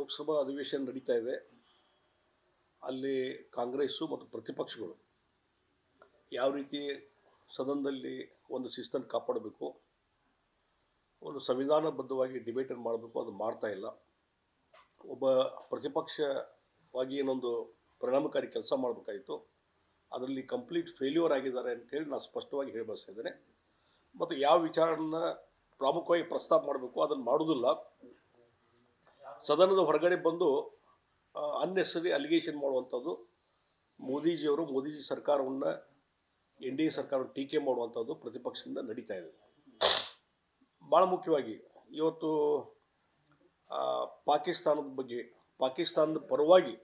ಲೋಕಸಭಾ ಅಧಿವೇಶನ ನಡೀತಾ ಇದೆ. ಅಲ್ಲಿ ಕಾಂಗ್ರೆಸ್ಸು ಮತ್ತು ಪ್ರತಿಪಕ್ಷಗಳು ಯಾವ ರೀತಿ ಸದನದಲ್ಲಿ ಒಂದು ಶಿಸ್ತನ್ನು ಕಾಪಾಡಬೇಕು, ಒಂದು ಸಂವಿಧಾನಬದ್ಧವಾಗಿ ಡಿಬೇಟನ್ನು ಮಾಡಬೇಕು, ಅದು ಮಾಡ್ತಾ ಇಲ್ಲ. ಒಬ್ಬ ಪ್ರತಿಪಕ್ಷವಾಗಿ ಏನೊಂದು ಪರಿಣಾಮಕಾರಿ ಕೆಲಸ ಮಾಡಬೇಕಾಯಿತು, ಅದರಲ್ಲಿ ಕಂಪ್ಲೀಟ್ ಫೇಲ್ಯೂರ್ ಆಗಿದ್ದಾರೆ ಅಂತೇಳಿ ನಾನು ಸ್ಪಷ್ಟವಾಗಿ ಹೇಳಿ ಬಯಸ್ತಿದ್ದೇನೆ. ಮತ್ತು ಯಾವ ವಿಚಾರನ ಪ್ರಾಮುಖ್ಯವಾಗಿ ಪ್ರಸ್ತಾಪ ಮಾಡಬೇಕು ಅದನ್ನು ಮಾಡೋದಿಲ್ಲ. ಸದನದ ಹೊರಗಡೆ ಬಂದು ಅನ್ನೆಸರಿ ಅಲಿಗೇಷನ್ ಮಾಡುವಂಥದ್ದು, ಮೋದಿಜಿ ಸರ್ಕಾರವನ್ನು NDA ಸರ್ಕಾರವನ್ನು ಟೀಕೆ ಮಾಡುವಂಥದ್ದು ಪ್ರತಿಪಕ್ಷದಿಂದ ನಡೀತಾ ಇದೆ. ಭಾಳ ಮುಖ್ಯವಾಗಿ ಇವತ್ತು ಪಾಕಿಸ್ತಾನದ ಬಗ್ಗೆ, ಪಾಕಿಸ್ತಾನದ ಪರವಾಗಿ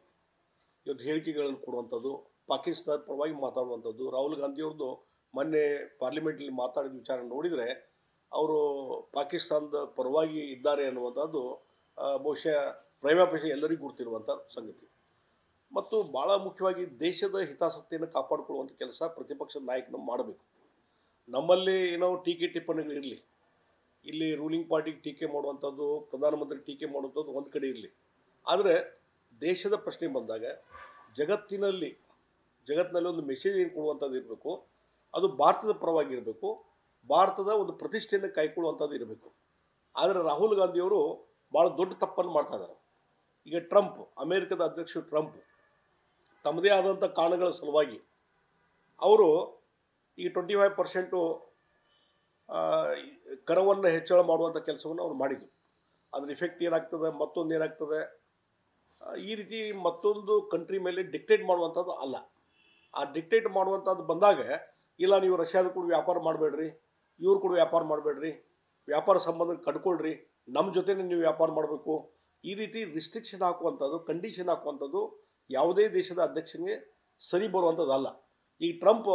ಇವತ್ತು ಹೇಳಿಕೆಗಳನ್ನು ಕೊಡುವಂಥದ್ದು, ಪಾಕಿಸ್ತಾನದ ಪರವಾಗಿ ಮಾತಾಡುವಂಥದ್ದು. ರಾಹುಲ್ ಗಾಂಧಿಯವ್ರದ್ದು ಮೊನ್ನೆ ಪಾರ್ಲಿಮೆಂಟಲ್ಲಿ ಮಾತಾಡಿದ ವಿಚಾರ ನೋಡಿದರೆ ಅವರು ಪಾಕಿಸ್ತಾನದ ಪರವಾಗಿ ಇದ್ದಾರೆ ಅನ್ನುವಂಥದ್ದು ಬಹುಶಃ ಪ್ರೈಮಾಪೇಕ್ಷೆ ಎಲ್ಲರಿಗೂ ಗುರ್ತಿರುವಂಥ ಸಂಗತಿ. ಮತ್ತು ಭಾಳ ಮುಖ್ಯವಾಗಿ ದೇಶದ ಹಿತಾಸಕ್ತಿಯನ್ನು ಕಾಪಾಡಿಕೊಳ್ಳುವಂಥ ಕೆಲಸ ಪ್ರತಿಪಕ್ಷದ ನಾಯಕನ ಮಾಡಬೇಕು. ನಮ್ಮಲ್ಲಿ ಏನೋ ಟೀಕೆ ಟಿಪ್ಪಣಿಗಳಿರಲಿ, ಇಲ್ಲಿ ರೂಲಿಂಗ್ ಪಾರ್ಟಿಗೆ ಟೀಕೆ ಮಾಡುವಂಥದ್ದು, ಪ್ರಧಾನಮಂತ್ರಿ ಟೀಕೆ ಮಾಡುವಂಥದ್ದು ಒಂದು ಕಡೆ ಇರಲಿ. ಆದರೆ ದೇಶದ ಪ್ರಶ್ನೆ ಬಂದಾಗ ಜಗತ್ತಿನಲ್ಲಿ ಒಂದು ಮೆಸೇಜ್ ಏನು ಕೊಡುವಂಥದ್ದು ಇರಬೇಕು, ಅದು ಭಾರತದ ಪರವಾಗಿರಬೇಕು, ಭಾರತದ ಒಂದು ಪ್ರತಿಷ್ಠೆಯನ್ನು ಕಾಯ್ಕೊಳ್ಳುವಂಥದ್ದು ಇರಬೇಕು. ಆದರೆ ರಾಹುಲ್ ಗಾಂಧಿಯವರು ಭಾಳ ದೊಡ್ಡ ತಪ್ಪನ್ನು ಮಾಡ್ತಾ ಇದ್ದಾರೆ. ಈಗ ಟ್ರಂಪ್, ಅಮೇರಿಕದ ಅಧ್ಯಕ್ಷ ಟ್ರಂಪ್ ತಮ್ಮದೇ ಆದಂಥ ಕಾರಣಗಳ ಸಲುವಾಗಿ ಅವರು ಈ 25% ಕರವನ್ನು ಹೆಚ್ಚಳ ಮಾಡುವಂಥ ಕೆಲಸವನ್ನು ಅವ್ರು ಮಾಡಿದರು. ಅದ್ರ ಇಫೆಕ್ಟ್ ಏನಾಗ್ತದೆ, ಮತ್ತೊಂದು ಏನಾಗ್ತದೆ, ಈ ರೀತಿ ಮತ್ತೊಂದು ಕಂಟ್ರಿ ಮೇಲೆ ಡಿಕ್ಟೇಟ್ ಮಾಡುವಂಥದ್ದು ಅಲ್ಲ. ಆ ಡಿಕ್ಟೇಟ್ ಮಾಡುವಂಥದ್ದು ಬಂದಾಗ ಇಲ್ಲ ನೀವು ರಷ್ಯಾದ ಕೂಡ ವ್ಯಾಪಾರ ಮಾಡಬೇಡ್ರಿ, ಇವ್ರು ಕೂಡ ವ್ಯಾಪಾರ ಮಾಡಬೇಡ್ರಿ, ವ್ಯಾಪಾರ ಸಂಬಂಧ ಕಡ್ಕೊಳ್ರಿ, ನಮ್ಮ ಜೊತೆನೇ ನೀವು ವ್ಯಾಪಾರ ಮಾಡಬೇಕು, ಈ ರೀತಿ ರಿಸ್ಟ್ರಿಕ್ಷನ್ ಹಾಕುವಂಥದ್ದು, ಕಂಡೀಷನ್ ಹಾಕುವಂಥದ್ದು ಯಾವುದೇ ದೇಶದ ಅಧ್ಯಕ್ಷನಿಗೆ ಸರಿ ಬರುವಂಥದ್ದಲ್ಲ. ಈ ಟ್ರಂಪ್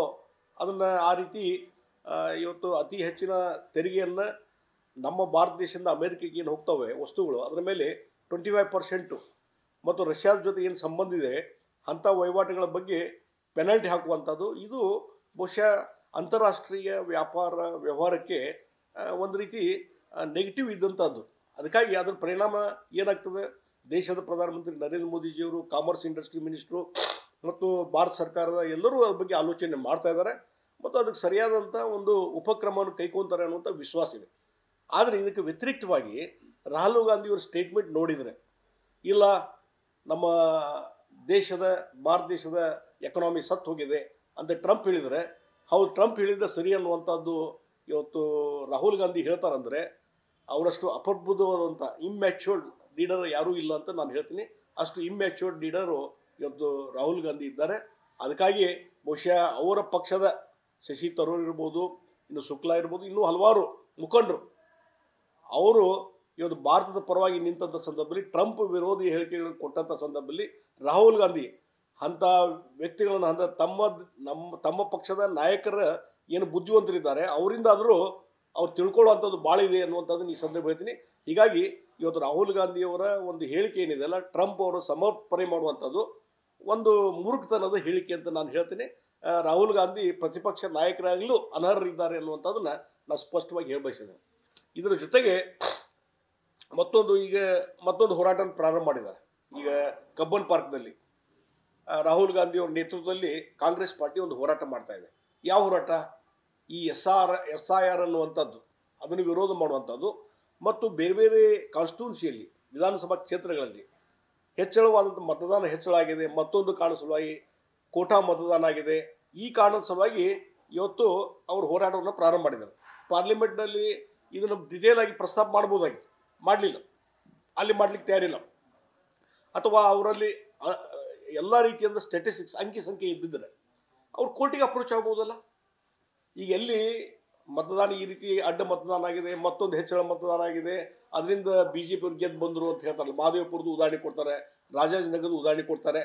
ಅದನ್ನು ಆ ರೀತಿ ಇವತ್ತು ಅತಿ ಹೆಚ್ಚಿನ ತೆರಿಗೆಯನ್ನು ನಮ್ಮ ಭಾರತ ದೇಶದಿಂದ ಅಮೇರಿಕೆಗೆ ಏನು ಹೋಗ್ತವೆ ವಸ್ತುಗಳು, ಅದರ ಮೇಲೆ 25% ಮತ್ತು ರಷ್ಯಾದ ಜೊತೆ ಏನು ಸಂಬಂಧ ಇದೆ ಅಂಥ ವಹಿವಾಟುಗಳ ಬಗ್ಗೆ ಪೆನಾಲ್ಟಿ ಹಾಕುವಂಥದ್ದು, ಇದು ಬಹುಶಃ ಅಂತಾರಾಷ್ಟ್ರೀಯ ವ್ಯವಹಾರಕ್ಕೆ ಒಂದು ರೀತಿ ನೆಗೆಟಿವ್ ಇದ್ದಂಥದ್ದು. ಅದಕ್ಕಾಗಿ ಅದರ ಪರಿಣಾಮ ಏನಾಗ್ತದೆ, ದೇಶದ ಪ್ರಧಾನಮಂತ್ರಿ ನರೇಂದ್ರ ಮೋದಿಜಿಯವರು, ಕಾಮರ್ಸ್ ಇಂಡಸ್ಟ್ರಿ ಮಿನಿಸ್ಟ್ರು ಮತ್ತು ಭಾರತ ಸರ್ಕಾರದ ಎಲ್ಲರೂ ಅದ್ರ ಬಗ್ಗೆ ಆಲೋಚನೆ ಮಾಡ್ತಾ ಇದ್ದಾರೆ ಮತ್ತು ಅದಕ್ಕೆ ಸರಿಯಾದಂಥ ಒಂದು ಉಪಕ್ರಮವನ್ನು ಕೈಗೊಳ್ತಾರೆ ಅನ್ನುವಂಥ ವಿಶ್ವಾಸ ಇದೆ. ಆದರೆ ಇದಕ್ಕೆ ವ್ಯತಿರಿಕ್ತವಾಗಿ ರಾಹುಲ್ ಗಾಂಧಿಯವರ ಸ್ಟೇಟ್ಮೆಂಟ್ ನೋಡಿದರೆ, ಇಲ್ಲ ನಮ್ಮ ಭಾರತ ದೇಶದ ಎಕನಾಮಿ ಸತ್ತು ಹೋಗಿದೆ ಅಂತ ಟ್ರಂಪ್ ಹೇಳಿದರೆ, ಹೌದು ಟ್ರಂಪ್ ಹೇಳಿದ ಸರಿ ಅನ್ನುವಂಥದ್ದು ಇವತ್ತು ರಾಹುಲ್ ಗಾಂಧಿ ಹೇಳ್ತಾರಂದರೆ ಅವರಷ್ಟು ಅಪ್ರಬುದ್ಧವಾದಂಥ ಇಮ್ಯಾಚ್ಯೂರ್ಡ್ ಲೀಡರ್ ಯಾರೂ ಇಲ್ಲ ಅಂತ ನಾನು ಹೇಳ್ತೀನಿ. ಅಷ್ಟು ಇಮ್ಯಾಚ್ಯೂರ್ಡ್ ಲೀಡರು ಇವತ್ತು ರಾಹುಲ್ ಗಾಂಧಿ ಇದ್ದಾರೆ. ಅದಕ್ಕಾಗಿ ಬಹುಶಃ ಅವರ ಪಕ್ಷದ ಶಶಿ ತರೂರ್ ಇರ್ಬೋದು, ಇನ್ನು ಶುಕ್ಲಾ ಇರ್ಬೋದು, ಇನ್ನೂ ಹಲವಾರು ಮುಖಂಡರು ಅವರು ಇವತ್ತು ಭಾರತದ ಪರವಾಗಿ ನಿಂತಹ ಸಂದರ್ಭದಲ್ಲಿ, ಟ್ರಂಪ್ ವಿರೋಧಿ ಹೇಳಿಕೆಗಳನ್ನು ಕೊಟ್ಟಂಥ ಸಂದರ್ಭದಲ್ಲಿ ರಾಹುಲ್ ಗಾಂಧಿ ಅಂಥ ವ್ಯಕ್ತಿಗಳನ್ನು ತಮ್ಮ ಪಕ್ಷದ ನಾಯಕರ ಏನು ಬುದ್ಧಿವಂತರಿದ್ದಾರೆ ಅವರಿಂದಾದರೂ ಅವ್ರು ತಿಳ್ಕೊಳ್ಳುವಂಥದ್ದು ಭಾಳ ಇದೆ ಅನ್ನುವಂಥದ್ದನ್ನು ಈ ಸಂದರ್ಭ ಹೇಳ್ತೀನಿ. ಹೀಗಾಗಿ ಇವತ್ತು ರಾಹುಲ್ ಗಾಂಧಿಯವರ ಒಂದು ಹೇಳಿಕೆ ಏನಿದೆಯಲ್ಲ, ಟ್ರಂಪ್ ಅವರು ಸಮರ್ಪಣೆ ಮಾಡುವಂಥದ್ದು ಒಂದು ಮೂರ್ಖತನದ ಹೇಳಿಕೆ ಅಂತ ನಾನು ಹೇಳ್ತೀನಿ. ರಾಹುಲ್ ಗಾಂಧಿ ಪ್ರತಿಪಕ್ಷ ನಾಯಕರಾಗಲೂ ಅನರ್ಹರಿದ್ದಾರೆ ಅನ್ನುವಂಥದ್ದನ್ನು ನಾನು ಸ್ಪಷ್ಟವಾಗಿ ಹೇಳಬಯಸಿದ್ದೇನೆ. ಇದರ ಜೊತೆಗೆ ಮತ್ತೊಂದು ಹೋರಾಟ ಪ್ರಾರಂಭ ಮಾಡಿದ್ದಾರೆ. ಈಗ ಕಬ್ಬನ್ ಪಾರ್ಕ್ನಲ್ಲಿ ರಾಹುಲ್ ಗಾಂಧಿಯವರ ನೇತೃತ್ವದಲ್ಲಿ ಕಾಂಗ್ರೆಸ್ ಪಾರ್ಟಿ ಒಂದು ಹೋರಾಟ ಮಾಡ್ತಾ ಇದೆ. ಯಾವ ಹೋರಾಟ? ಈ SIR ಅನ್ನುವಂಥದ್ದು, ಅದನ್ನು ವಿರೋಧ ಮಾಡುವಂಥದ್ದು ಮತ್ತು ಬೇರೆ ಬೇರೆ ಕಾನ್ಸ್ಟಿಟ್ಯೂನ್ಸಿಯಲ್ಲಿ, ವಿಧಾನಸಭಾ ಕ್ಷೇತ್ರಗಳಲ್ಲಿ ಹೆಚ್ಚಳವಾದಂಥ ಮತದಾನ ಹೆಚ್ಚಳ ಆಗಿದೆ. ಮತ್ತೊಂದು ಕಾರಣ ಸಲುವಾಗಿ ಕೋಟಾ ಮತದಾನ ಆಗಿದೆ. ಈ ಕಾರಣದ ಸಲುವಾಗಿ ಇವತ್ತು ಅವರು ಹೋರಾಟವನ್ನು ಪ್ರಾರಂಭ ಮಾಡಿದ್ದಾರೆ. ಪಾರ್ಲಿಮೆಂಟ್ನಲ್ಲಿ ಇದನ್ನು ಡಿಟೇಲ್ ಆಗಿ ಪ್ರಸ್ತಾಪ ಮಾಡ್ಬೋದಾಗಿತ್ತು, ಮಾಡಲಿಲ್ಲ. ಅಲ್ಲಿ ಮಾಡಲಿಕ್ಕೆ ತಯಾರಿಲ್ಲ. ಅಥವಾ ಅವರಲ್ಲಿ ಎಲ್ಲ ರೀತಿಯಾದ ಸ್ಟ್ಯಾಟಿಸ್ಟಿಕ್ಸ್, ಅಂಕಿ ಸಂಖ್ಯೆ ಇದ್ದಿದ್ದರೆ ಅವ್ರು ಕೋರ್ಟಿಗೆ ಅಪ್ರೋಚ್ ಆಗ್ಬೋದಲ್ಲ. ಈಗ ಎಲ್ಲಿ ಮತದಾನ ಈ ರೀತಿ ಅಡ್ಡ ಮತದಾನ ಆಗಿದೆ, ಮತ್ತೊಂದು ಹೆಚ್ಚಳ ಮತದಾನ ಆಗಿದೆ, ಅದರಿಂದ BJP ಅವ್ರು ಗೆದ್ದು ಬಂದರು ಅಂತ ಹೇಳ್ತಾರಲ್ಲ, ಮಹದೇವಪುರದ ಉದಾಹರಣೆ ಕೊಡ್ತಾರೆ, ರಾಜಾಜಿನಗರದ ಉದಾಹರಣೆ ಕೊಡ್ತಾರೆ.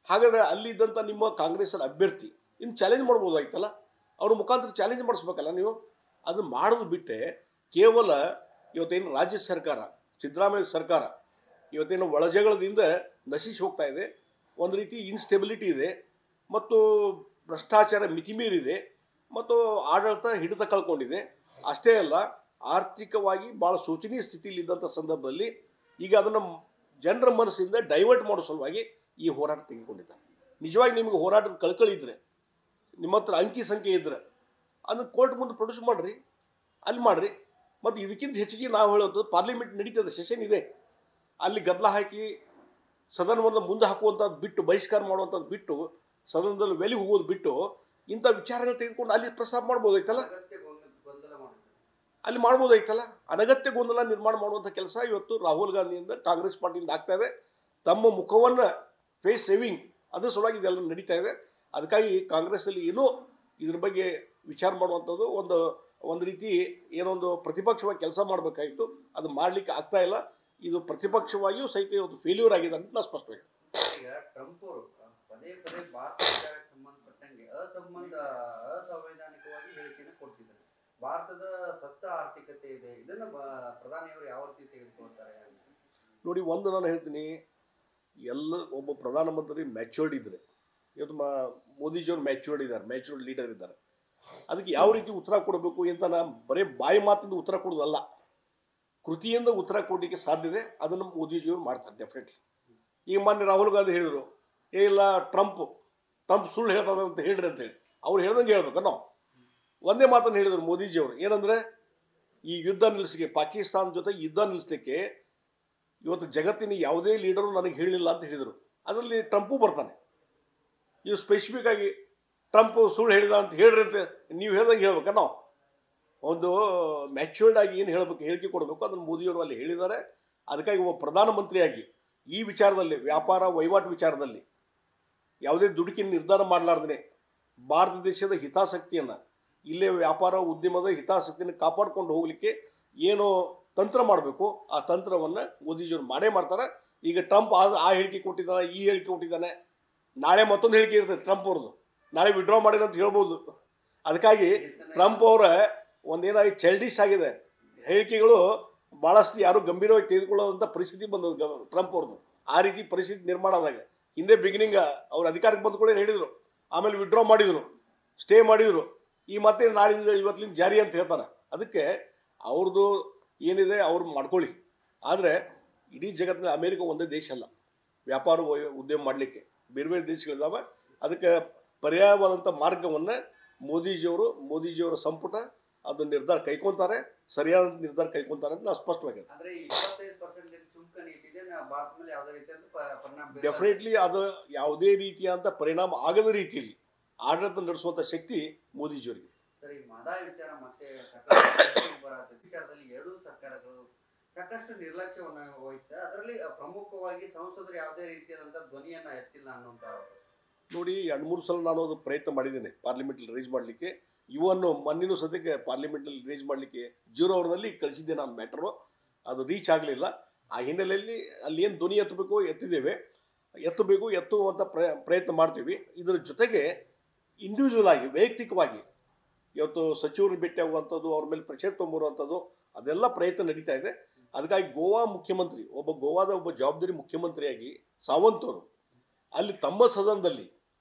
ಹಾಗಾದರೆ ಅಲ್ಲಿದ್ದಂಥ ನಿಮ್ಮ ಕಾಂಗ್ರೆಸ್ನ ಅಭ್ಯರ್ಥಿ ಇನ್ನು ಚಾಲೆಂಜ್ ಮಾಡ್ಬೋದಾಗಿತ್ತಲ್ಲ, ಅವ್ರ ಮುಖಾಂತರ ಚಾಲೆಂಜ್ ಮಾಡಿಸ್ಬೇಕಲ್ಲ ನೀವು. ಅದನ್ನು ಮಾಡೋದು ಬಿಟ್ಟೆ ಕೇವಲ ಇವತ್ತೇನು ರಾಜ್ಯ ಸರ್ಕಾರ, ಸಿದ್ದರಾಮಯ್ಯ ಸರ್ಕಾರ ಇವತ್ತೇನು ಒಳಜಗಳದಿಂದ ನಶಿಸಿ ಹೋಗ್ತಾ ಇದೆ, ಒಂದು ರೀತಿ ಇನ್ಸ್ಟೆಬಿಲಿಟಿ ಇದೆ ಮತ್ತು ಭ್ರಷ್ಟಾಚಾರ ಮಿತಿಮೀರಿದೆ ಮತ್ತು ಆಡಳಿತ ಹಿಡಿತ ಕಳ್ಕೊಂಡಿದೆ. ಅಷ್ಟೇ ಅಲ್ಲ, ಆರ್ಥಿಕವಾಗಿ ಭಾಳ ಶೋಚನೀಯ ಸ್ಥಿತಿಯಲ್ಲಿದ್ದಂಥ ಸಂದರ್ಭದಲ್ಲಿ ಈಗ ಅದನ್ನು ಜನರ ಮನಸ್ಸಿಂದ ಡೈವರ್ಟ್ ಮಾಡೋ ಸಲುವಾಗಿ ಈ ಹೋರಾಟ ತೆಗೆದುಕೊಂಡಿದ್ದಾರೆ. ನಿಜವಾಗಿ ನಿಮಗೆ ಹೋರಾಟದ ಕಳಕಳಿ ಇದ್ದರೆ, ನಿಮ್ಮ ಹತ್ರ ಅಂಕಿ ಸಂಖ್ಯೆ ಇದ್ದರೆ ಅದನ್ನು ಕೋರ್ಟ್ ಮುಂದೆ ಪ್ರೊಡ್ಯೂಸ್ ಮಾಡಿರಿ, ಅಲ್ಲಿ ಮಾಡಿರಿ. ಮತ್ತು ಇದಕ್ಕಿಂತ ಹೆಚ್ಚಿಗೆ ನಾವು ಹೇಳೋದು ಪಾರ್ಲಿಮೆಂಟ್ ನಡೀತದೆ, ಸೆಷನ್ ಇದೆ, ಅಲ್ಲಿ ಗದ್ದಲ ಹಾಕಿ ಸದನವನ್ನು ಮುಂದೆ ಹಾಕುವಂಥದ್ದು ಬಿಟ್ಟು, ಬಹಿಷ್ಕಾರ ಮಾಡುವಂಥದ್ದು ಬಿಟ್ಟು, ಸದನದಲ್ಲಿ ವೆಲಿಗೆ ಹೋಗೋದು ಬಿಟ್ಟು ಇಂಥ ವಿಚಾರಗಳು ತೆಗೆದುಕೊಂಡು ಅಲ್ಲಿ ಪ್ರಸ್ತಾಪ ಮಾಡ್ಬೋದಾಯ್ತಲ್ಲ, ಅಲ್ಲಿ ಮಾಡ್ಬೋದಾಯ್ತಲ್ಲ. ಅನಗತ್ಯ ಗೊಂದಲ ನಿರ್ಮಾಣ ಮಾಡುವಂಥ ಕೆಲಸ ಇವತ್ತು ರಾಹುಲ್ ಗಾಂಧಿಯಿಂದ ಕಾಂಗ್ರೆಸ್ ಪಾರ್ಟಿಯಿಂದ ಆಗ್ತಾ ಇದೆ. ತಮ್ಮ ಮುಖವನ್ನು ಫೇಸ್ ಸೇವಿಂಗ್ ಅದ್ರ ಸಲುವಾಗಿ ಇದೆಲ್ಲ ನಡೀತಾ ಇದೆ. ಅದಕ್ಕಾಗಿ ಕಾಂಗ್ರೆಸ್ಸಲ್ಲಿ ಏನೋ ಇದ್ರ ಬಗ್ಗೆ ವಿಚಾರ ಮಾಡುವಂಥದ್ದು ಒಂದು ರೀತಿ ಏನೊಂದು ಪ್ರತಿಪಕ್ಷವಾಗಿ ಕೆಲಸ ಮಾಡಬೇಕಾಗಿತ್ತು, ಅದು ಮಾಡಲಿಕ್ಕೆ ಆಗ್ತಾ ಇಲ್ಲ. ಇದು ಪ್ರತಿಪಕ್ಷವಾಗಿಯೂ ಸಹಿತ ಇವತ್ತು ಫೇಲ್ಯೂರ್ ಆಗಿದೆ ಅಂತ ನಾನು ಸ್ಪಷ್ಟವಾಗಿ. ಈಗ ಟ್ರಂಪ್ ಅವರು ಪದೇ ಪದೇ ಭಾರತ ವಿಚಾರಕ್ಕೆ ಸಂಬಂಧಪಟ್ಟಂಗೆ ಅಸಂವೈಧಾನಿಕವಾಗಿ ಹೇಳಿಕೆಯನ್ನು ಕೊಡ್ತಿದ್ದಾರೆ. ಭಾರತದ ಸತ್ತ ಆರ್ಥಿಕತೆ ಇದೆ, ಇದನ್ನು ಪ್ರಧಾನಿಯವರು ಯಾವ ರೀತಿ ತೆಗೆದುಕೊಳ್ತಾರೆ ನೋಡಿ. ಒಂದು ನಾನು ಹೇಳ್ತೀನಿ, ಒಬ್ಬ ಪ್ರಧಾನಮಂತ್ರಿ ಮ್ಯಾಚ್ಯೂರ್ಡ್ ಇದ್ದರೆ, ಇವತ್ತು ಮೋದಿಜಿಯವರು ಮ್ಯಾಚ್ಯೂರ್ಡ್ ಇದ್ದಾರೆ, ಮ್ಯಾಚ್ಯೂರ್ಡ್ ಲೀಡರ್ ಇದ್ದಾರೆ. ಅದಕ್ಕೆ ಯಾವ ರೀತಿ ಉತ್ತರ ಕೊಡಬೇಕು ಅಂತ ನಾನು ಬರೀ ಬಾಯಿ ಮಾತಿಂದ ಉತ್ತರ ಕೊಡೋದಲ್ಲ, ಕೃತಿಯಿಂದ ಉತ್ತರ ಕೊಡಲಿಕ್ಕೆ ಸಾಧ್ಯತೆ ಅದನ್ನು ಮೋದಿಜಿಯವರು ಮಾಡ್ತಾರೆ ಡೆಫಿನೆಟ್ಲಿ. ಈಗ ಮಾನ್ಯ ರಾಹುಲ್ ಗಾಂಧಿ ಹೇಳಿದರು, ಇಲ್ಲ ಟ್ರಂಪ್ ಸುಳ್ಳು ಹೇಳ್ತದ ಅಂತ ಹೇಳ್ರಿ ಅಂತೇಳಿ. ಅವ್ರು ಹೇಳ್ದಂಗೆ ಹೇಳ್ಬೇಕು. ನಾವು ಒಂದೇ ಮಾತನ್ನು ಹೇಳಿದರು ಮೋದಿಜಿಯವರು, ಏನಂದರೆ ಈ ಯುದ್ಧ ನಿಲ್ಲಿಸಿಗೆ, ಪಾಕಿಸ್ತಾನ ಜೊತೆ ಯುದ್ಧ ನಿಲ್ಲಿಸಲಿಕ್ಕೆ ಇವತ್ತು ಜಗತ್ತಿನ ಯಾವುದೇ ಲೀಡರು ನನಗೆ ಹೇಳಿಲ್ಲ ಅಂತ ಹೇಳಿದರು. ಅದರಲ್ಲಿ ಟ್ರಂಪು ಬರ್ತಾನೆ. ಇವು ಸ್ಪೆಸಿಫಿಕ್ ಆಗಿ ಟ್ರಂಪ್ ಸುಳ್ಳು ಹೇಳಿದ ಅಂತ ಹೇಳ್ರಿ ಅಂತ ನೀವು ಹೇಳ್ದಂಗೆ ಹೇಳ್ಬೇಕ. ನಾವು ಒಂದು ಮ್ಯಾಚ್ಯೂರ್ಡ್ ಆಗಿ ಏನು ಹೇಳಬೇಕು, ಹೇಳಿಕೆ ಕೊಡಬೇಕು, ಅದನ್ನು ಮೋದಿಯವರು ಅಲ್ಲಿ ಹೇಳಿದ್ದಾರೆ. ಅದಕ್ಕಾಗಿ ಒಬ್ಬ ಪ್ರಧಾನಮಂತ್ರಿಯಾಗಿ ಈ ವಿಚಾರದಲ್ಲಿ, ವ್ಯಾಪಾರ ವಹಿವಾಟು ವಿಚಾರದಲ್ಲಿ ಯಾವುದೇ ದುಡುಕಿನ ನಿರ್ಧಾರ ಮಾಡಲಾರ್ದೇ ಭಾರತ ದೇಶದ ಹಿತಾಸಕ್ತಿಯನ್ನು, ಇಲ್ಲೇ ವ್ಯಾಪಾರ ಉದ್ಯಮದ ಹಿತಾಸಕ್ತಿಯನ್ನು ಕಾಪಾಡಿಕೊಂಡು ಹೋಗಲಿಕ್ಕೆ ಏನು ತಂತ್ರ ಮಾಡಬೇಕು ಆ ತಂತ್ರವನ್ನು ಮೋದಿಜಿಯವರು ಮಾಡೇ ಮಾಡ್ತಾರೆ. ಈಗ ಟ್ರಂಪ್ ಆ ಹೇಳಿಕೆ ಕೊಟ್ಟಿದ್ದಾನೆ, ಈ ಹೇಳಿಕೆ ಕೊಟ್ಟಿದ್ದಾನೆ, ನಾಳೆ ಮತ್ತೊಂದು ಹೇಳಿಕೆ ಇರ್ತದೆ ಟ್ರಂಪ್ ಅವ್ರದ್ದು, ನಾಳೆ ವಿಡ್ರಾ ಮಾಡಿದ ಅಂತ ಹೇಳ್ಬೋದು. ಅದಕ್ಕಾಗಿ ಟ್ರಂಪ್ ಅವರ ಒಂದೇನಾಗಿ ಚೈಲ್ಡಿಶ್ ಆಗಿದೆ ಹೇಳಿಕೆಗಳು, ಭಾಳಷ್ಟು ಯಾರು ಗಂಭೀರವಾಗಿ ತೆಗೆದುಕೊಳ್ಳೋದಂಥ ಪರಿಸ್ಥಿತಿ ಬಂದದ್ದು ಟ್ರಂಪ್ ಅವ್ರದ್ದು. ಆ ರೀತಿ ಪರಿಸ್ಥಿತಿ ನಿರ್ಮಾಣ ಆದಾಗ ಹಿಂದೆ ಬಿಗಿನಿಂಗ್ ಅವ್ರು ಅಧಿಕಾರಕ್ಕೆ ಬಂದುಕೊಳ್ಳಿ ಹೇಳಿದರು, ಆಮೇಲೆ ವಿಡ್ರಾ ಮಾಡಿದರು, ಸ್ಟೇ ಮಾಡಿದರು, ಈ ಮತ್ತೆ ನಾಳಿಂದ ಇವತ್ತಿನ ಜಾರಿ ಅಂತ ಹೇಳ್ತಾರೆ. ಅದಕ್ಕೆ ಅವ್ರದ್ದು ಏನಿದೆ ಅವ್ರು ಮಾಡ್ಕೊಳ್ಳಿ. ಆದರೆ ಇಡೀ ಜಗತ್ತಿನ ಅಮೇರಿಕ ಒಂದೇ ದೇಶ ಅಲ್ಲ ವ್ಯಾಪಾರ ಉದ್ಯಮ ಮಾಡಲಿಕ್ಕೆ, ಬೇರೆ ಬೇರೆ ದೇಶಗಳಿದ್ದಾವೆ. ಅದಕ್ಕೆ ಪರ್ಯಾಯವಾದಂಥ ಮಾರ್ಗವನ್ನು ಮೋದಿಜಿಯವರ ಸಂಪುಟ ಅದು ನಿರ್ಧಾರ ಕೈಕೊಂತಾರೆ, ಸರಿಯಾದ ನಿರ್ಧಾರ ಕೈಕೊಂತಾರೆ ಅಂತ ನಾವು ಸ್ಪಷ್ಟವಾಗಿದೆ. ಡೆಫಿನೆಟ್ಲಿ ಅದು ಯಾವುದೇ ರೀತಿಯಾದಂಥ ಪರಿಣಾಮ ಆಗದ ರೀತಿಯಲ್ಲಿ ಆಡಳಿತ ನಡೆಸುವಂಥ ಶಕ್ತಿ ಮೋದಿಜಿಯವರಿಗೆ. ವಿಚಾರದಲ್ಲಿ ಎರಡೂ ಸರ್ಕಾರಗಳು ಸಾಕಷ್ಟು ನಿರ್ಲಕ್ಷ್ಯವನ್ನು ವಹಿಸಿದೆ. ಅದರಲ್ಲಿ ಪ್ರಮುಖವಾಗಿ ಸಂಸದರು ಯಾವುದೇ ರೀತಿಯಾದಂತಹ ಧ್ವನಿಯನ್ನ ಎತ್ತಿಲ್ಲ ಅನ್ನುವಂತ ನೋಡಿ. 2-3 ಸಲ ನಾನು ಅದು ಪ್ರಯತ್ನ ಮಾಡಿದ್ದೇನೆ ಪಾರ್ಲಿಮೆಂಟಲ್ಲಿ ರೇಜ್ ಮಾಡಲಿಕ್ಕೆ. ಇವನ್ನು ಮೊನ್ನೆನೂ ಸದ್ಯಕ್ಕೆ ಪಾರ್ಲಿಮೆಂಟಲ್ಲಿ ರೇಜ್ ಮಾಡಲಿಕ್ಕೆ 0 ಅವರ್ನಲ್ಲಿ ಕಳಿಸಿದ್ದೆ ನಾನು ಮ್ಯಾಟ್ರು. ಅದು ರೀಚ್ ಆಗಲಿಲ್ಲ. ಆ ಹಿನ್ನೆಲೆಯಲ್ಲಿ ಅಲ್ಲಿ ಏನು ಧ್ವನಿ ಎತ್ತುವಂಥ ಪ್ರಯತ್ನ ಮಾಡ್ತೀವಿ. ಇದರ ಜೊತೆಗೆ ಇಂಡಿವಿಜುವಲ್ ಆಗಿ, ವೈಯಕ್ತಿಕವಾಗಿ ಇವತ್ತು ಸಚಿವರಿಗೆ ಭೇಟಿ ಆಗುವಂಥದ್ದು, ಅವ್ರ ಮೇಲೆ ಪ್ರೆಷರ್ ತೊಗೊಂಬರುವಂಥದ್ದು, ಅದೆಲ್ಲ ಪ್ರಯತ್ನ ನಡೀತಾ ಇದೆ. ಅದಕ್ಕಾಗಿ ಗೋವಾದ ಒಬ್ಬ ಜವಾಬ್ದಾರಿ ಮುಖ್ಯಮಂತ್ರಿಯಾಗಿ ಸಾವಂತ್ ಅವರು ಅಲ್ಲಿ ತಮ್ಮ ಸದನದಲ್ಲಿ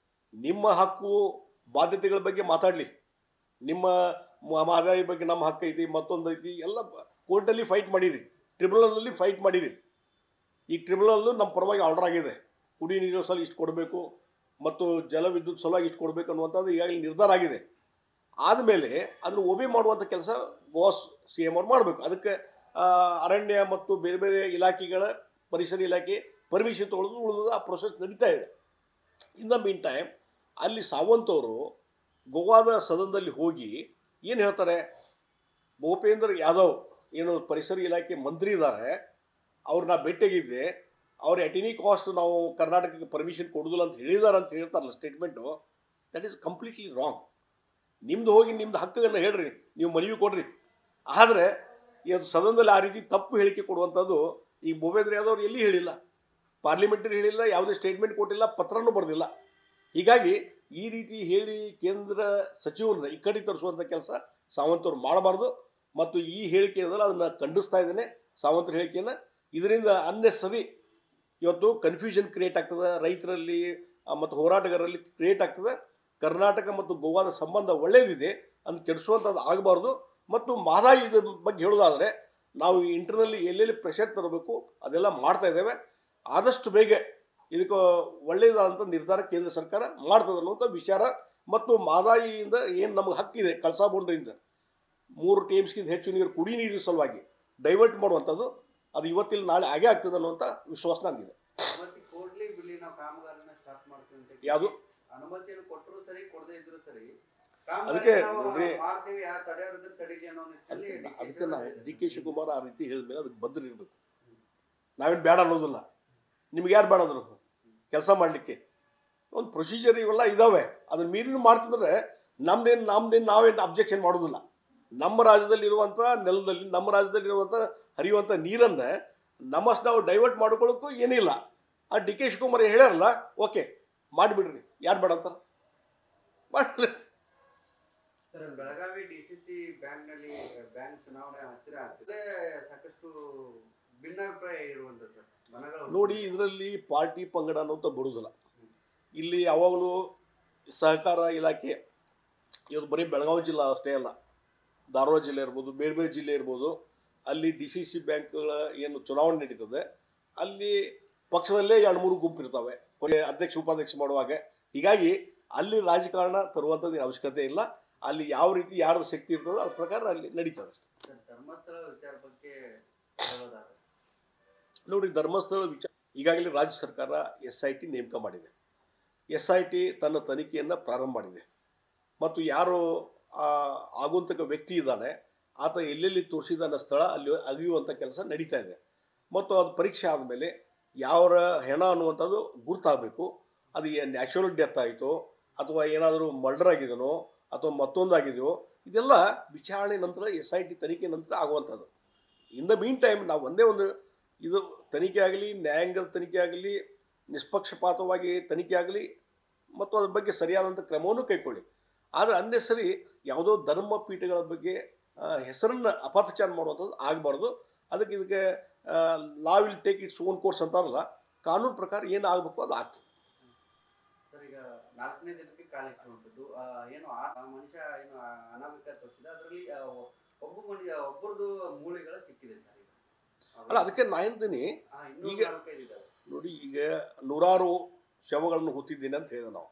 ನಿಮ್ಮ ಹಕ್ಕು ಬಾಧ್ಯತೆಗಳ ಬಗ್ಗೆ ಮಾತಾಡಲಿ, ನಿಮ್ಮ ಆದಾಯ ಬಗ್ಗೆ ನಮ್ಮ ಹಕ್ಕು ಐತಿ, ಮತ್ತೊಂದು ಐತಿ, ಎಲ್ಲ ಕೋರ್ಟಲ್ಲಿ ಫೈಟ್ ಮಾಡಿರಿ, ಟ್ರಿಬ್ಯುನಲ್ನಲ್ಲಿ ಫೈಟ್ ಮಾಡಿರಿ. ಈ ಟ್ರಿಬ್ಯುನಲ್ಲು ನಮ್ಮ ಪರವಾಗಿ ಆರ್ಡರ್ ಆಗಿದೆ, ಕುಡಿ ನೀರಿನ ಸಲ ಇಷ್ಟು ಕೊಡಬೇಕು ಮತ್ತು ಜಲವಿದ್ಯುತ್ ಸಲುವಾಗಿ ಇಷ್ಟು ಕೊಡಬೇಕು ಅನ್ನುವಂಥದ್ದು ಈಗಾಗಲೇ ನಿರ್ಧಾರ ಆಗಿದೆ. ಆದಮೇಲೆ ಅದನ್ನು ಒಬೆ ಮಾಡುವಂಥ ಕೆಲಸ ಬಾಸ್ CM ಅವ್ರು ಮಾಡಬೇಕು. ಅದಕ್ಕೆ ಅರಣ್ಯ ಮತ್ತು ಬೇರೆ ಬೇರೆ ಇಲಾಖೆಗಳ, ಪರಿಸರ ಇಲಾಖೆ ಪರ್ಮಿಷನ್ ಉಳಿದು ಆ ಪ್ರೊಸೆಸ್ ನಡೀತಾ ಇದೆ. ಇನ್ ದ ಮೀನ್ ಟೈಮ್ ಅಲ್ಲಿ ಸಾವಂತ್ ಅವರು ಗೋವಾದ ಸದನದಲ್ಲಿ ಹೋಗಿ ಏನು ಹೇಳ್ತಾರೆ, ಭೂಪೇಂದ್ರ ಯಾದವ್ ಏನು ಪರಿಸರ ಇಲಾಖೆ ಮಂತ್ರಿ ಇದ್ದಾರೆ, ಅವ್ರನ್ನ ಭೇಟಿಯಾಗಿದ್ದೆ, ಅವ್ರು ಎಟ್ ಎನಿ ಕಾಸ್ಟ್ ನಾವು ಕರ್ನಾಟಕಕ್ಕೆ ಪರ್ಮಿಷನ್ ಕೊಡೋದಿಲ್ಲ ಅಂತ ಹೇಳಿದ್ದಾರೆ ಅಂತ ಹೇಳ್ತಾರಲ್ಲ statement. That is completely wrong. ನಿಮ್ಮದು ಹೋಗಿ ನಿಮ್ಮದು ಹಕ್ಕನ್ನು ಹೇಳ್ರಿ, ನೀವು ಮನವಿ ಕೊಡ್ರಿ. ಆದರೆ ಇವತ್ತು ಸದನದಲ್ಲಿ ಆ ರೀತಿ ತಪ್ಪು ಹೇಳಿಕೆ ಕೊಡುವಂಥದ್ದು ಈ ಭೂಪೇಂದ್ರ ಯಾದವ್ ಅವರು ಎಲ್ಲಿ ಹೇಳಿಲ್ಲ, ಪಾರ್ಲಿಮೆಂಟರಿ ಹೇಳಿಲ್ಲ, ಯಾವುದೇ ಸ್ಟೇಟ್ಮೆಂಟ್ ಕೊಟ್ಟಿಲ್ಲ, ಪತ್ರನೂ ಬರೆದಿಲ್ಲ. ಹೀಗಾಗಿ ಈ ರೀತಿ ಹೇಳಿ ಕೇಂದ್ರ ಸಚಿವರನ್ನ ಈ ಕಡೆ ತರಿಸುವಂಥ ಕೆಲಸ ಸಾವಂತ್ ಅವರು ಮಾಡಬಾರ್ದು. ಮತ್ತು ಈ ಹೇಳಿಕೆ ಇದಲ್ಲ, ಅದನ್ನು ಖಂಡಿಸ್ತಾ ಇದ್ದೇನೆ ಸಾವಂತರ ಹೇಳಿಕೆಯನ್ನು. ಇದರಿಂದ ಅನ್ನೆಸರಿ ಇವತ್ತು ಕನ್ಫ್ಯೂಷನ್ ಕ್ರಿಯೇಟ್ ಆಗ್ತದೆ ರೈತರಲ್ಲಿ ಮತ್ತು ಹೋರಾಟಗಾರರಲ್ಲಿ ಕ್ರಿಯೇಟ್ ಆಗ್ತದೆ. ಕರ್ನಾಟಕ ಮತ್ತು ಗೋವಾದ ಸಂಬಂಧ ಒಳ್ಳೆಯದಿದೆ, ಅದನ್ನು ಕೆಡಿಸುವಂಥದ್ದು ಆಗಬಾರ್ದು. ಮತ್ತು ಮಹದಾಯಿ ಇದ್ರ ಬಗ್ಗೆ ಹೇಳೋದಾದರೆ ನಾವು ಇಂಟರ್ನಲ್ಲಿ ಎಲ್ಲೆಲ್ಲಿ ಪ್ರೆಷರ್ ತರಬೇಕು ಅದೆಲ್ಲ ಮಾಡ್ತಾ ಇದ್ದೇವೆ. ಆದಷ್ಟು ಬೇಗ ಇದಕ್ಕೆ ಒಳ್ಳೆಯದಾದಂಥ ನಿರ್ಧಾರ ಕೇಂದ್ರ ಸರ್ಕಾರ ಮಾಡ್ತದೆ ಅನ್ನುವಂಥ ವಿಚಾರ ಮತ್ತು ಮಾದಾಯಿಯಿಂದ ಏನು ನಮಗೆ ಹಕ್ಕಿದೆ ಕಳಸಾ ಬಂಡೂರಿಂದ 3 TMSಗಿಂತ ಹೆಚ್ಚು ನೀರು ಕುಡಿ ನೀರಿನ ಸಲುವಾಗಿ ಡೈವರ್ಟ್ ಮಾಡುವಂಥದ್ದು ಅದು ಇವತ್ತಿಲ್ಲ ನಾಳೆ ಆಗೇ ಆಗ್ತದೆ ಅನ್ನುವಂಥ ವಿಶ್ವಾಸ ನನಗಿದೆ. ಕೊಡ್ಲಿ ಬಿಡ್ಲಿ ನಾವು ಕಾಮಗಾರಿನ ಸ್ಟಾರ್ಟ್ ಮಾಡ್ತೀವಿ ಅಂತ ಯಾವುದು ಅನುಮತಿಯನ್ನು ಕೊಟ್ಟರು ಸರಿ ಕೊಡದೇ ಇದ್ರು ಸರಿ ಅದಕ್ಕೆ ನೋಡ್ರಿ ಮಾಡ್ತೀವಿ ಯಾರು ತಡೆಯೋದ್ರ ತಡೀಲಿ ಅನ್ನೋ ನಿಟ್ಟಿನಲ್ಲಿ ಅದಕ್ಕೆ ನಾವು DK ಶಿವಕುಮಾರ್ ಆ ರೀತಿ ಹೇಳಿದ್ಮೇಲೆ ಅದಕ್ಕೆ ಬದ್ಧ ಇರಬೇಕು. ನಾವೇನು ಬೇಡ ಅನ್ನೋದಿಲ್ಲ. ನಿಮ್ಗೆ ಯಾರು ಬೇಡ ಅಂದರು ಕೆಲಸ ಮಾಡಲಿಕ್ಕೆ ಒಂದು ಪ್ರೊಸೀಜರ್ ಇವೆಲ್ಲ ಇದ್ದಾವೆ. ಅದನ್ನ ಮೀರಿನೂ ಮಾಡ್ತಿದ್ರೆ ನಮ್ದೇನು ನಾವೇನು ಅಬ್ಜೆಕ್ಷನ್ ಮಾಡೋದಿಲ್ಲ. ನಮ್ಮ ರಾಜ್ಯದಲ್ಲಿರುವಂಥ ನೆಲದಲ್ಲಿ ನಮ್ಮ ರಾಜ್ಯದಲ್ಲಿರುವಂಥ ಹರಿಯುವಂಥ ನೀರನ್ನು ನಮ್ಮಷ್ಟು ನಾವು ಡೈವರ್ಟ್ ಮಾಡ್ಕೊಳ್ಳೋಕ್ಕೂ ಏನಿಲ್ಲ. ಆ DK ಶಿವಕುಮಾರ್ ಹೇಳ್ಯಾರಲ್ಲ, ಓಕೆ ಮಾಡಿಬಿಡ್ರಿ, ಯಾರು ಬೇಡ ಅಂತಾರೆ ಮಾಡಲಿ. ಸರ್, ಬೆಳಗಾವಿ DCC ಬ್ಯಾಂಕ್ನಲ್ಲಿ ಬ್ಯಾಂಕ್ ಚುನಾವಣೆ ಹತ್ತಿರ ಆಗ್ತದೆ, ಸಾಕಷ್ಟು ಭಿನ್ನಾಭಿಪ್ರಾಯ ಇರುವಂಥದ್ದು ಮನಗಳು ನೋಡಿ. ಇದರಲ್ಲಿ ಪಾರ್ಟಿ ಪಂಗಡ ಅನ್ನೋಂಥ ಬರುವುದಿಲ್ಲ. ಇಲ್ಲಿ ಯಾವಾಗಲೂ ಸಹಕಾರ ಇಲಾಖೆ ಇವತ್ತು ಬರೀ ಬೆಳಗಾವಿ ಜಿಲ್ಲಾ ಅಷ್ಟೇ ಅಲ್ಲ, ಧಾರವಾಡ ಜಿಲ್ಲೆ ಇರ್ಬೋದು, ಬೇರೆ ಬೇರೆ ಜಿಲ್ಲೆ ಇರ್ಬೋದು, ಅಲ್ಲಿ DCC ಬ್ಯಾಂಕ್ಗಳ ಏನು ಚುನಾವಣೆ ನಡೀತದೆ ಅಲ್ಲಿ ಪಕ್ಷದಲ್ಲೇ 2-3 ಗುಂಪು ಇರ್ತವೆ ಅಧ್ಯಕ್ಷ ಉಪಾಧ್ಯಕ್ಷ ಮಾಡುವಾಗ. ಹೀಗಾಗಿ ಅಲ್ಲಿ ರಾಜಕಾರಣ ತರುವಂಥದ್ದು ಅವಶ್ಯಕತೆ ಇಲ್ಲ. ಅಲ್ಲಿ ಯಾವ ರೀತಿ ಯಾರ ಶಕ್ತಿ ಇರ್ತದೆ ಅದ್ರ ಪ್ರಕಾರ ಅಲ್ಲಿ ನಡೀತದೆ. ಧರ್ಮಸ್ಥಳ ವಿಚಾರ ಬಗ್ಗೆ ನೋಡಿ, ಧರ್ಮಸ್ಥಳ ವಿಚಾರ ಈಗಾಗಲೇ ರಾಜ್ಯ ಸರ್ಕಾರ SIT ನೇಮಕ ಮಾಡಿದೆ. SIT ತನ್ನ ತನಿಖೆಯನ್ನು ಪ್ರಾರಂಭ ಮಾಡಿದೆ ಮತ್ತು ಯಾರು ಆಗುಂತಕ ವ್ಯಕ್ತಿ ಇದ್ದಾನೆ ಆತ ಎಲ್ಲೆಲ್ಲಿ ತೋರಿಸಿದಾನ ಸ್ಥಳ ಅಲ್ಲಿ ಅಗಿಯುವಂಥ ಕೆಲಸ ನಡೀತಾ ಇದೆ. ಮತ್ತು ಅದು ಪರೀಕ್ಷೆ ಆದಮೇಲೆ ಯಾವ ಹೆಣ ಅನ್ನುವಂಥದ್ದು ಗುರ್ತಾಗಬೇಕು. ಅದು ನ್ಯಾಚುರಲ್ ಡೆತ್ ಆಯಿತು ಅಥವಾ ಏನಾದರೂ ಮರ್ಡರ್ ಆಗಿದನೋ ಅಥವಾ ಮತ್ತೊಂದಾಗಿದೆಯೋ ಇದೆಲ್ಲ ವಿಚಾರಣೆ ನಂತರ SIT ತನಿಖೆ ನಂತರ ಆಗುವಂಥದ್ದು. ಇನ್ ದ ಮೀನ್ ಟೈಮ್ ನಾವು ಒಂದೇ ಒಂದು ಇದು ತನಿಖೆ ಆಗಲಿ, ನ್ಯಾಯಾಂಗದ ತನಿಖೆ ಆಗಲಿ, ನಿಷ್ಪಕ್ಷಪಾತವಾಗಿ ತನಿಖೆ ಆಗಲಿ ಮತ್ತು ಅದ್ರ ಬಗ್ಗೆ ಸರಿಯಾದಂಥ ಕ್ರಮವನ್ನು ಕೈಗೊಳ್ಳಿ. ಆದರೆ ಅನ್ನೆಸರಿ ಯಾವುದೋ ಧರ್ಮ ಪೀಠಗಳ ಬಗ್ಗೆ ಹೆಸರನ್ನು ಅಪಪ್ರಚಾರ ಮಾಡುವಂಥದ್ದು ಆಗಬಾರ್ದು. ಇದಕ್ಕೆ law will take its own course ಅಂತಾರಲ್ಲ, ಕಾನೂನು ಪ್ರಕಾರ ಏನು ಆಗಬೇಕು ಅದು ಆಗ್ತದೆ. ಸರ್, ಈಗ 4ನೇ ದಿನಕ್ಕೆ ಕಾಲಿಟ್ಟುವಂಥದ್ದು ಏನು ಮನುಷ್ಯ ಏನು ಅನಾಮಿಕ ತೋರಿಸಿದ ಅದರಲ್ಲಿ ಒಬ್ಬರದು ಮೂಳೆಗಳ ಸಿಕ್ಕಿದೆ ಸರ್. ಅಲ್ಲ, ಅದಕ್ಕೆ ನಾ ಹೇಳ್ತೀನಿ ಈಗ ನೋಡಿ, ಈಗ 100 ಶವಗಳನ್ನು ಹೊತ್ತಿದ್ದೀನಿ ಅಂತ ಹೇಳಿದೆ ನಾವು.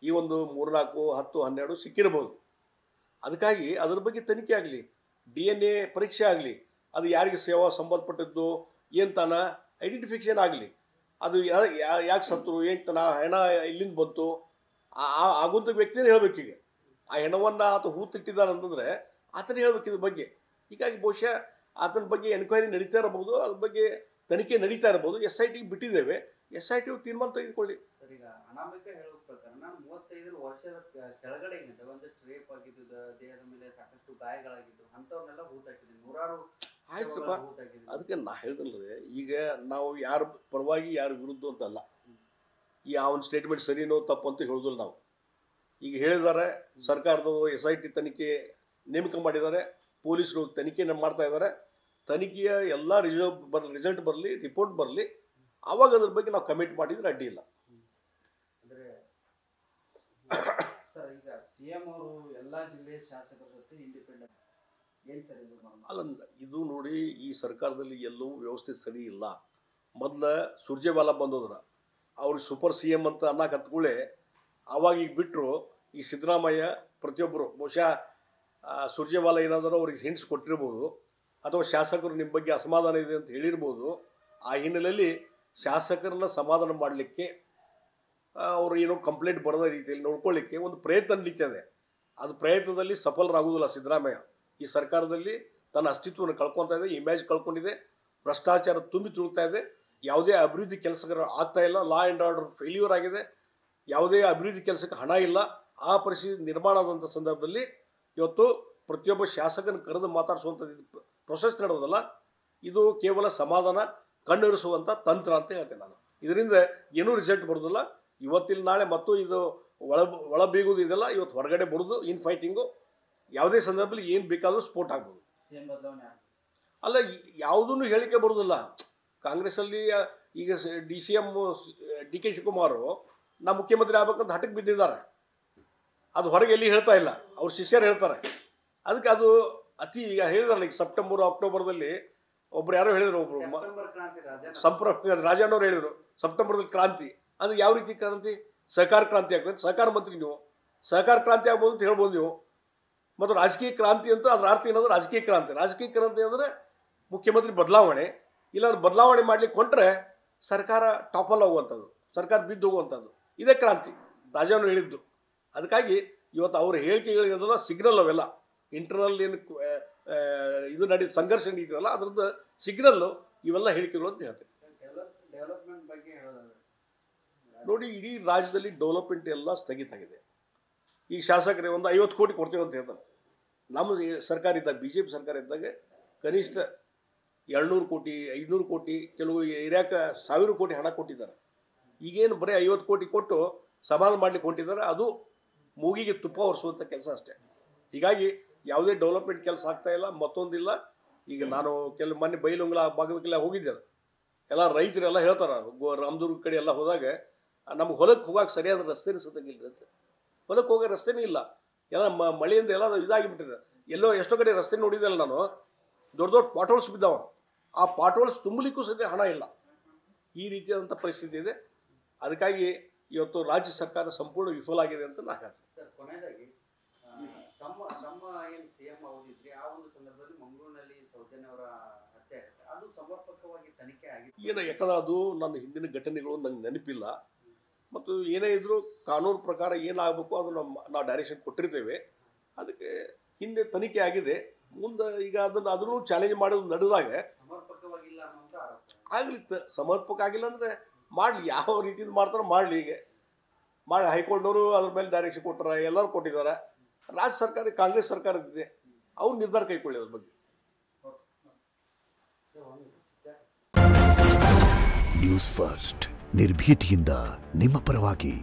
ಈ ಒಂದು 3, 4, 10, 12 ಸಿಕ್ಕಿರಬಹುದು. ಅದಕ್ಕಾಗಿ ಅದ್ರ ಬಗ್ಗೆ ತನಿಖೆ ಆಗಲಿ, DNA ಪರೀಕ್ಷೆ ಆಗಲಿ, ಅದು ಯಾರಿಗೆ ಸೇವಾ ಸಂಬಂಧಪಟ್ಟಿದ್ದು ಏನು ತಾನ ಐಡೆಂಟಿಫಿಕೇಷನ್ ಆಗಲಿ, ಅದು ಯಾಕೆ ಸತ್ತರು, ಏನು ತನ ಹೆಣ ಇಲ್ಲಿಂದ ಬಂತು ಆಗುವಂಥ ವ್ಯಕ್ತಿನೇ ಹೇಳ್ಬೇಕೀಗ. ಆ ಹೆಣವನ್ನು ಆತ ಹೂತಿಟ್ಟಿದ್ದಾನೆ ಅಂತಂದರೆ ಆತನೇ ಹೇಳ್ಬೇಕು ಇದ್ರ ಬಗ್ಗೆ. ಹೀಗಾಗಿ ಬಹುಶಃ ಆತನ ಬಗ್ಗೆ ಎನ್ಕ್ವೈರಿ ನಡೀತಾ ಇರಬಹುದು, ಅದ್ರ ಬಗ್ಗೆ ತನಿಖೆ ನಡೀತಾ ಇರಬಹುದು. SIT ಬಿಟ್ಟಿದ್ದೇವೆ, SIT ತೀರ್ಮಾನ ತೆಗೆದುಕೊಳ್ಳಿ. ಸರ್, ಈಗ ಅನಾಮಿಕ ಹೇಳುವ ಪ್ರಕಾರ ನಾನು 35 ವರ್ಷದ ಕೆಳಗಡೆ ಏನಿದೆ ಒಂದಷ್ಟು ರೇಪ್ ಆಗಿದ್ದು, ದೇಹದ ಮೇಲೆ ಸಾಕಷ್ಟು ಗಾಯಗಳಾಗಿದ್ದು, ಅಂಥವನ್ನೆಲ್ಲ ಹೂತಾಕಿದ್ದೀನಿ. 100 ಆಯ್ತಪ್ಪ, ಅದಕ್ಕೆ ನಾ ಹೇಳ್ದಲ್ರಿ, ಈಗ ನಾವು ಯಾರ ಪರವಾಗಿ ಯಾರ ವಿರುದ್ಧ ಅಂತಲ್ಲ. ಈ ಅವನ ಸ್ಟೇಟ್ಮೆಂಟ್ ಸರಿನೋ ತಪ್ಪು ಅಂತ ಹೇಳೋದಿಲ್ಲ ನಾವು. ಈಗ ಹೇಳಿದ್ದಾರೆ, ಸರ್ಕಾರದವರು SIT ತನಿಖೆ ನೇಮಕ ಮಾಡಿದ್ದಾರೆ, ಪೊಲೀಸರು ತನಿಖೆಯನ್ನು ಮಾಡ್ತಾ ಇದ್ದಾರೆ. ತನಿಖೆಯ ಎಲ್ಲ ರಿಸಲ್ಟ್ ಬರಲಿ, ರಿಪೋರ್ಟ್ ಬರಲಿ, ಆವಾಗ ಅದ್ರ ಬಗ್ಗೆ ನಾವು ಕಮೆಂಟ್ ಮಾಡಿದ್ರೆ ಅಡ್ಡಿ ಇಲ್ಲ. ಅಂದರೆ ಸರ್, ಈಗ CM ಅವರು ಎಲ್ಲ ಜಿಲ್ಲೆಯ ಶಾಸಕರ ಜೊತೆ ಇಂಡಿಪೆಂಡೆಂಟ್ ಏನು ಸರ್ ಇದು ಅಲ್ಲ, ಇದು ನೋಡಿ, ಈ ಸರ್ಕಾರದಲ್ಲಿ ಎಲ್ಲವೂ ವ್ಯವಸ್ಥೆ ಸರಿ ಇಲ್ಲ. ಮೊದಲು ಸುರ್ಜೇವಾಲಾ ಬಂದೋದ್ರ ಅವ್ರಿಗೆ ಸೂಪರ್ CM ಅಂತ ಅನ್ನಕ್ಕೆ ಹತ್ಕೊಳ್ಳೆ, ಆವಾಗ ಈಗ ಬಿಟ್ಟರು. ಈ ಸಿದ್ದರಾಮಯ್ಯ ಪ್ರತಿಯೊಬ್ಬರು ಬಹುಶಃ ಸುರ್ಜೇವಾಲಾ ಏನಾದರೂ ಅವ್ರಿಗೆ ಹಿಂಟ್ಸ್ ಕೊಟ್ಟಿರ್ಬೋದು, ಅಥವಾ ಶಾಸಕರು ನಿಮ್ಮ ಬಗ್ಗೆ ಅಸಮಾಧಾನ ಇದೆ ಅಂತ ಹೇಳಿರ್ಬೋದು. ಆ ಹಿನ್ನೆಲೆಯಲ್ಲಿ ಶಾಸಕರನ್ನ ಸಮಾಧಾನ ಮಾಡಲಿಕ್ಕೆ ಅವರು ಏನೋ ಕಂಪ್ಲೇಂಟ್ ಬರದ ರೀತಿಯಲ್ಲಿ ನೋಡ್ಕೊಳ್ಳಿಕ್ಕೆ ಒಂದು ಪ್ರಯತ್ನ ನಡೀತದೆ. ಅದು ಪ್ರಯತ್ನದಲ್ಲಿ ಸಫಲರಾಗುವುದಿಲ್ಲ ಸಿದ್ದರಾಮಯ್ಯ. ಈ ಸರ್ಕಾರದಲ್ಲಿ ತನ್ನ ಅಸ್ತಿತ್ವವನ್ನು ಕಳ್ಕೊತಾ ಇದೆ, ಇಮೇಜ್ ಕಳ್ಕೊಂಡಿದೆ, ಭ್ರಷ್ಟಾಚಾರ ತುಂಬಿ ತುಳುಕ್ತಾ ಇದೆ, ಯಾವುದೇ ಅಭಿವೃದ್ಧಿ ಕೆಲಸಗಳು ಆಗ್ತಾ ಇಲ್ಲ, ಲಾ ಆ್ಯಂಡ್ ಆರ್ಡರ್ ಫೇಲ್ಯೂರ್ ಆಗಿದೆ, ಯಾವುದೇ ಅಭಿವೃದ್ಧಿ ಕೆಲಸಕ್ಕೆ ಹಣ ಇಲ್ಲ. ಆ ಪರಿಸ್ಥಿತಿ ನಿರ್ಮಾಣ ಆದಂಥ ಸಂದರ್ಭದಲ್ಲಿ ಇವತ್ತು ಪ್ರತಿಯೊಬ್ಬ ಶಾಸಕನ ಕರೆದು ಮಾತಾಡಿಸುವಂಥದ್ದು ಪ್ರೊಸೆಸ್ ನಡೆದಲ್ಲ, ಇದು ಕೇವಲ ಸಮಾಧಾನ ಕಣ್ಣಿರಿಸುವಂಥ ತಂತ್ರ ಅಂತ ಹೇಳ್ತೇನೆ ನಾನು. ಇದರಿಂದ ಏನೂ ರಿಸಲ್ಟ್ ಬರೋದಿಲ್ಲ. ಇವತ್ತಿನ ನಾಳೆ ಮತ್ತು ಇದು ಒಳ ಬೀಗೋದು ಇದೆಲ್ಲ ಇವತ್ತು ಹೊರಗಡೆ ಬರೋದು, ಇನ್ ಫೈಟಿಂಗು ಯಾವುದೇ ಸಂದರ್ಭದಲ್ಲಿ ಏನು ಬೇಕಾದರೂ ಸ್ಫೋಟ ಆಗ್ಬೋದು. ಅಲ್ಲ, ಯಾವುದನ್ನು ಹೇಳಿಕೆ ಬರೋದಿಲ್ಲ. ಕಾಂಗ್ರೆಸ್ಸಲ್ಲಿ ಈಗ CM DK ಶಿವಕುಮಾರ್ ನಾ ಮುಖ್ಯಮಂತ್ರಿ ಆಗ್ಬೇಕಂತ ಹಠಕ್ಕೆ ಬಿದ್ದಿದ್ದಾರೆ. ಅದು ಹೊರಗೆ ಎಲ್ಲಿ ಹೇಳ್ತಾ ಇಲ್ಲ, ಅವ್ರ ಶಿಷ್ಯರು ಹೇಳ್ತಾರೆ. ಅದಕ್ಕೆ ಅದು ಅತಿ ಈಗ ಹೇಳಿದಾರಲ್ಲ, ಈಗ ಸೆಪ್ಟೆಂಬರ್ ಅಕ್ಟೋಬರ್ದಲ್ಲಿ ಒಬ್ರು ಯಾರೋ ಹೇಳಿದ್ರು, ಒಬ್ರು ಸೆಪ್ಟೆಂಬರ್ ಕ್ರಾಂತಿ ರಾಜಣ್ಣವ್ರು ಹೇಳಿದರು ಸೆಪ್ಟೆಂಬರ್ದಲ್ಲಿ ಕ್ರಾಂತಿ. ಅಂದ್ರೆ ಯಾವ ರೀತಿ ಕ್ರಾಂತಿ? ಸಹಕಾರ ಕ್ರಾಂತಿ ಆಗ್ತದೆ. ಸಹಕಾರ ಮಂತ್ರಿ ನೀವು, ಸಹಕಾರ ಕ್ರಾಂತಿ ಆಗ್ಬೋದು ಅಂತ ಹೇಳ್ಬೋದು ನೀವು. ಮತ್ತು ರಾಜಕೀಯ ಕ್ರಾಂತಿ ಅಂತ ಅದ್ರ ಅರ್ಥ ಏನಂದ್ರೆ ರಾಜಕೀಯ ಕ್ರಾಂತಿ. ರಾಜಕೀಯ ಕ್ರಾಂತಿ ಅಂದರೆ ಮುಖ್ಯಮಂತ್ರಿ ಬದಲಾವಣೆ, ಇಲ್ಲಾಂದ್ರೆ ಬದಲಾವಣೆ ಮಾಡ್ಲಿಕ್ಕೆ ಹೊಂಟ್ರೆ ಸರ್ಕಾರ ಟಾಪಲ್ಲಿ ಹೋಗುವಂಥದ್ದು, ಸರ್ಕಾರ ಬಿದ್ದು ಹೋಗುವಂಥದ್ದು. ಇದೇ ಕ್ರಾಂತಿ ರಾಜಣ್ಣವ್ರು ಹೇಳಿದ್ದು. ಅದಕ್ಕಾಗಿ ಇವತ್ತು ಅವ್ರ ಹೇಳಿಕೆಗಳಿಗೆಲ್ಲ ಸಿಗ್ನಲ್ ಅವೆಲ್ಲ ಇಂಟರ್ನಲ್ ಏನು ಇದು ಸಂಘರ್ಷ ನಡೀತದಲ್ಲ ಅದ್ರದ್ದು ಸಿಗ್ನಲ್ಲು ಇವೆಲ್ಲ ಹೇಳಿಕೆಗಳು ಅಂತ ಹೇಳ್ತೇನೆ. ಡೆವಲಪ್ಮೆಂಟ್ ಬಗ್ಗೆ ಹೇಳೋದಾದ್ರೆ ನೋಡಿ, ಇಡೀ ರಾಜ್ಯದಲ್ಲಿ ಡೆವಲಪ್ಮೆಂಟ್ ಎಲ್ಲ ಸ್ಥಗಿತ ಆಗಿದೆ. ಈಗ ಶಾಸಕರೇ ಒಂದು 50 ಕೋಟಿ ಕೊಡ್ತೇವೆ ಅಂತ ಹೇಳ್ತಾರೆ. ನಮ್ಮ ಸರ್ಕಾರ ಇದ್ದಾಗ, BJP ಸರ್ಕಾರ ಇದ್ದಾಗ ಕನಿಷ್ಠ 200 ಕೋಟಿ 500 ಕೋಟಿ, ಕೆಲವು ಏರಿಯಾಕ್ಕೆ 1000 ಕೋಟಿ ಹಣ ಕೊಟ್ಟಿದ್ದಾರೆ. ಈಗೇನು ಬರೀ 50 ಕೋಟಿ ಕೊಟ್ಟು ಸಮಾಧಾನ ಮಾಡ್ಲಿಕ್ಕೆ ಹೊಂಟಿದ್ದಾರೆ. ಅದು ಮೂಗಿಗೆ ತುಪ್ಪ ಒರೆಸುವಂಥ ಕೆಲಸ ಅಷ್ಟೇ. ಹೀಗಾಗಿ ಯಾವುದೇ ಡೆವಲಪ್ಮೆಂಟ್ ಕೆಲಸ ಆಗ್ತಾಯಿಲ್ಲ. ಮತ್ತೊಂದಿಲ್ಲ, ಈಗ ನಾನು ಕೆಲವು ಮೊನ್ನೆ ಬೈಲುಂಗ್ಲ ಭಾಗದಕ್ಕೆಲ್ಲ ಹೋಗಿದ್ದೆ. ಎಲ್ಲ ರೈತರೆಲ್ಲ ಹೇಳ್ತಾರೆ, ರಾಮದುರ್ಗ ಕಡೆ ಎಲ್ಲ ಹೋದಾಗ ನಮ್ಗೆ ಹೊಲಕ್ಕೆ ಹೋಗಕ್ಕೆ ಸರಿಯಾದ ರಸ್ತೆನೇ ಸತ್ತಂಗಿಲ್ಲ ಅಂತ. ಹೊಲಕ್ಕೆ ಹೋಗೋ ರಸ್ತೆನೇ ಇಲ್ಲ. ಎಲ್ಲ ಮಳೆಯಿಂದ ಎಲ್ಲ ಇದಾಗಿಬಿಟ್ಟಿದೆ. ಎಲ್ಲೋ ಎಷ್ಟೋ ಕಡೆ ರಸ್ತೆ ನೋಡಿದ್ದಲ್ಲ ನಾನು, ದೊಡ್ಡ ದೊಡ್ಡ ಪಾಟೋಲ್ಸ್ ಬಿದ್ದಾವ. ಆ ಪಾಟೋಲ್ಸ್ ತುಂಬಲಿಕ್ಕೂ ಸದ್ಯ ಹಣ ಇಲ್ಲ. ಈ ರೀತಿಯಾದಂಥ ಪರಿಸ್ಥಿತಿ ಇದೆ. ಅದಕ್ಕಾಗಿ ಇವತ್ತು ರಾಜ್ಯ ಸರ್ಕಾರ ಸಂಪೂರ್ಣ ವಿಫಲ ಆಗಿದೆ ಅಂತ ನಾನು ಹೇಳ್ತೀನಿ. ಸರ್, ಕೊನೆಯದಾಗಿ ತಮ್ಮ ಏನು CM ಅವಧಿದ್ರಿ ಆ ಒಂದು ಸಂದರ್ಭದಲ್ಲಿ ಮಂಗಳೂರಿನಲ್ಲಿ ಸೌಜನ್ಯ ಅವರ ಹತ್ಯೆ ಆಗುತ್ತೆ. ಅದು ಸಮರ್ಪಕವಾಗಿ ತನಿಖೆ ಆಗಿದೆ ಏನು? ಯಾಕಂದ್ರೆ ಅದು ನನ್ನ ಹಿಂದಿನ ಘಟನೆಗಳು ನಂಗೆ ನೆನಪಿಲ್ಲ. ಮತ್ತು ಏನೇ ಇದ್ದರೂ ಕಾನೂನು ಪ್ರಕಾರ ಏನಾಗಬೇಕು ಅದು ನಾವು ಡೈರೆಕ್ಷನ್ ಕೊಟ್ಟಿರ್ತೇವೆ. ಅದಕ್ಕೆ ಹಿಂದೆ ತನಿಖೆ ಆಗಿದೆ. ಮುಂದೆ ಈಗ ಅದನ್ನು ಚಾಲೆಂಜ್ ಮಾಡೋದು ನಡೆದಾಗ ಸಮರ್ಪಕವಾಗಿಲ್ಲ ಅನ್ನೋಂಥ ಆಗ್ಲಿತ್ತು. ಸಮರ್ಪಕ ಆಗಿಲ್ಲ ಅಂದರೆ ಮಾಡಲಿ, ಯಾವ ರೀತಿಯಿಂದ ಮಾಡ್ತಾರೋ ಮಾಡಲಿ. ಈಗ ಮಾಡಿ ಹೈಕೋರ್ಟ್ನವರು ಅದ್ರ ಮೇಲೆ ಡೈರೆಕ್ಷನ್ ಕೊಟ್ಟಾರ, ಎಲ್ಲರೂ ಕೊಟ್ಟಿದ್ದಾರೆ. ರಾಜ್ಯ ಸರ್ಕಾರ ಕಾಂಗ್ರೆಸ್ ಸರ್ಕಾರದಿದೆ, ಅವ್ರು ನಿರ್ಧಾರ ಕೈಗೊಳ್ಳಿ ಅದ್ರ ಬಗ್ಗೆ. ನ್ಯೂಸ್ ಫಸ್ಟ್ ನಿರ್ಭೀತಿಯಿಂದ ನಿಮ್ಮ ಪರವಾಗಿ.